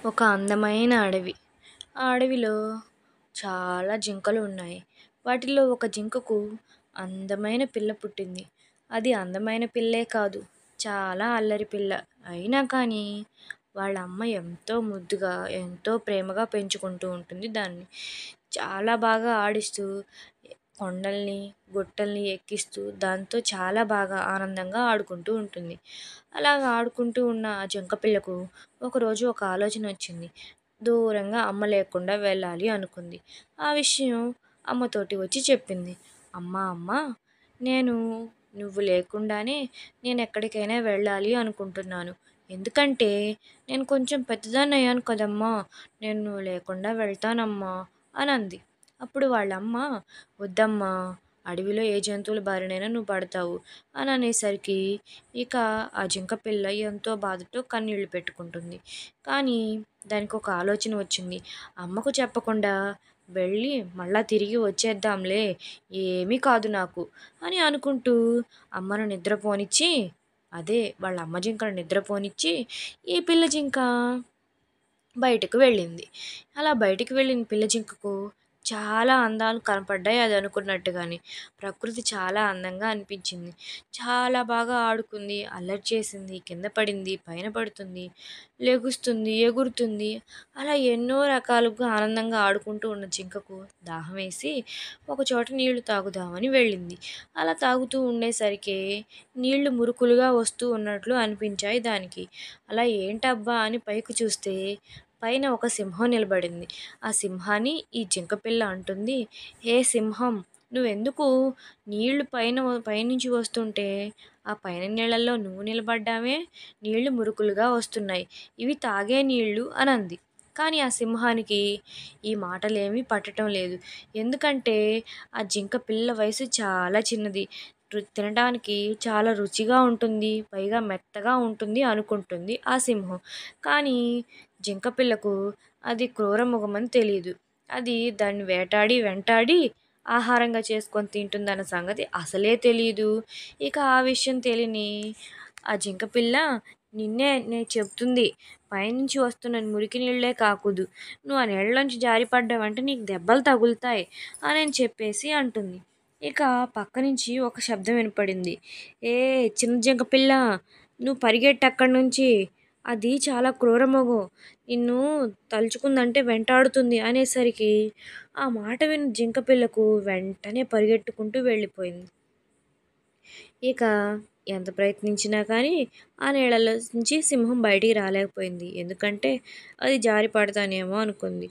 ఒక అందమైన అడవి. ఆ అడవిలో చాలా జింకలు ఉన్నాయి. వాటిలో ఒక జింకకు అందమైన పిల్ల పుట్టింది. అది అందమైన పిల్లే కాదు, చాలా అల్లరి పిల్ల. అయినా కానీ వాళ్ళ అమ్మ ఎంతో ముద్దుగా, ఎంతో ప్రేమగా పెంచుకుంటూ ఉంటుంది దాన్ని. చాలా బాగా ఆడిస్తూ, కొండల్ని, గుట్టల్ని ఎక్కిస్తూ దాంతో చాలా బాగా ఆనందంగా ఆడుకుంటూ ఉంటుంది. అలాగా ఆడుకుంటూ ఉన్న ఆ జింక పిల్లకు ఒకరోజు ఒక ఆలోచన వచ్చింది. దూరంగా అమ్మ లేకుండా వెళ్ళాలి అనుకుంది. ఆ విషయం అమ్మతోటి వచ్చి చెప్పింది. అమ్మా అమ్మ, నేను నువ్వు లేకుండానే నేను ఎక్కడికైనా వెళ్ళాలి అనుకుంటున్నాను. ఎందుకంటే నేను కొంచెం పెద్దదాన్ని అయ్యాను కదమ్మా, నేను నువ్వు లేకుండా వెళ్తానమ్మా అని అంది. అప్పుడు వాళ్ళమ్మ, వద్దమ్మా, అడవిలో ఏ జంతువుల బారినైనా నువ్వు పడతావు అని అనేసరికి ఇక ఆ జింక పిల్ల ఎంతో బాధతో కన్నీళ్లు పెట్టుకుంటుంది. కానీ దానికి ఒక ఆలోచన వచ్చింది. అమ్మకు చెప్పకుండా వెళ్ళి మళ్ళా తిరిగి వచ్చేద్దాంలే, ఏమీ కాదు నాకు అని అనుకుంటూ అమ్మను నిద్రపోనిచ్చి, అదే వాళ్ళ అమ్మ జింకను నిద్రపోనిచ్చి ఈ పిల్ల జింక బయటకు వెళ్ళింది. అలా బయటికి వెళ్ళిన పిల్ల జింకకు చాలా అందాలు కనపడ్డాయి అది అనుకున్నట్టుగానే. ప్రకృతి చాలా అందంగా అనిపించింది. చాలా బాగా ఆడుకుంది, అల్లరి చేసింది, కింద పడింది, పైన పడుతుంది, లెగుస్తుంది, ఎగురుతుంది. అలా ఎన్నో రకాలుగా ఆనందంగా ఆడుకుంటూ ఉన్న జింకకు దాహం వేసి ఒకచోట నీళ్లు తాగుదామని వెళ్ళింది. అలా తాగుతూ ఉండేసరికి నీళ్లు మురుకులుగా వస్తూ ఉన్నట్లు అనిపించాయి దానికి. అలా ఏంటబ్బా అని పైకి చూస్తే పైన ఒక సింహం నిలబడింది. ఆ సింహాన్ని ఈ జింక పిల్ల అంటుంది, ఏ సింహం, నువ్వెందుకు నీళ్లు పైనుంచి వస్తుంటే ఆ పైన నీళ్ళల్లో నువ్వు నిలబడ్డావే, నీళ్లు మురుకులుగా వస్తున్నాయి, ఇవి తాగే నీళ్లు అని అంది. కానీ ఆ సింహానికి ఈ మాటలేమీ పట్టడం లేదు. ఎందుకంటే ఆ జింక పిల్ల వయసు చాలా చిన్నది. తినడానికి చాలా రుచిగా ఉంటుంది, పైగా మెత్తగా ఉంటుంది అనుకుంటుంది ఆ సింహం. కానీ జింక పిల్లకు అది క్రూర మృగమని తెలీదు. అది దాన్ని వేటాడి వెంటాడి ఆహారంగా చేసుకొని తింటుందన్న సంగతి అసలే తెలీదు. ఇక ఆ విషయం తెలియని ఆ జింక పిల్ల, నేను చెప్తుంది, పైనుంచి వస్తున్న మురికి నీళ్ళే కాకుదు, నువ్వు ఆ నీళ్ళలోంచి జారిపడ్డావంటే నీకు దెబ్బలు తగులుతాయి అని చెప్పేసి అంటుంది. ఇక పక్క నుంచి ఒక శబ్దం వినపడింది. ఏ చిన్న జింక పిల్ల, నువ్వు పరిగెట్టు అక్కడి నుంచి, అది చాలా క్రూరమృగం, నిన్ను తలుచుకుందంటే వెంటాడుతుంది అనేసరికి ఆ మాట విన్న జింక పిల్లకు వెంటనే పరిగెట్టుకుంటూ వెళ్ళిపోయింది. ఇక ఎంత ప్రయత్నించినా కానీ ఆ నీళ్ళలో నుంచి సింహం బయటికి రాలేకపోయింది. ఎందుకంటే అది జారి పడతానేమో అనుకుంది.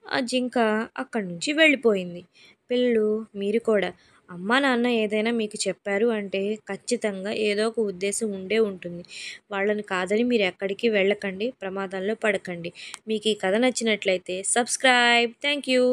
ఆ జింక అక్కడి నుంచి వెళ్ళిపోయింది. పిల్లలు, మీరు కూడా అమ్మా నాన్న ఏదైనా మీకు చెప్పారు అంటే ఖచ్చితంగా ఏదో ఒక ఉద్దేశం ఉండే ఉంటుంది. వాళ్ళని కాదని మీరు ఎక్కడికి వెళ్ళకండి, ప్రమాదంలో పడకండి. మీకు ఈ కథ నచ్చినట్లయితే సబ్స్క్రైబ్. Thank you.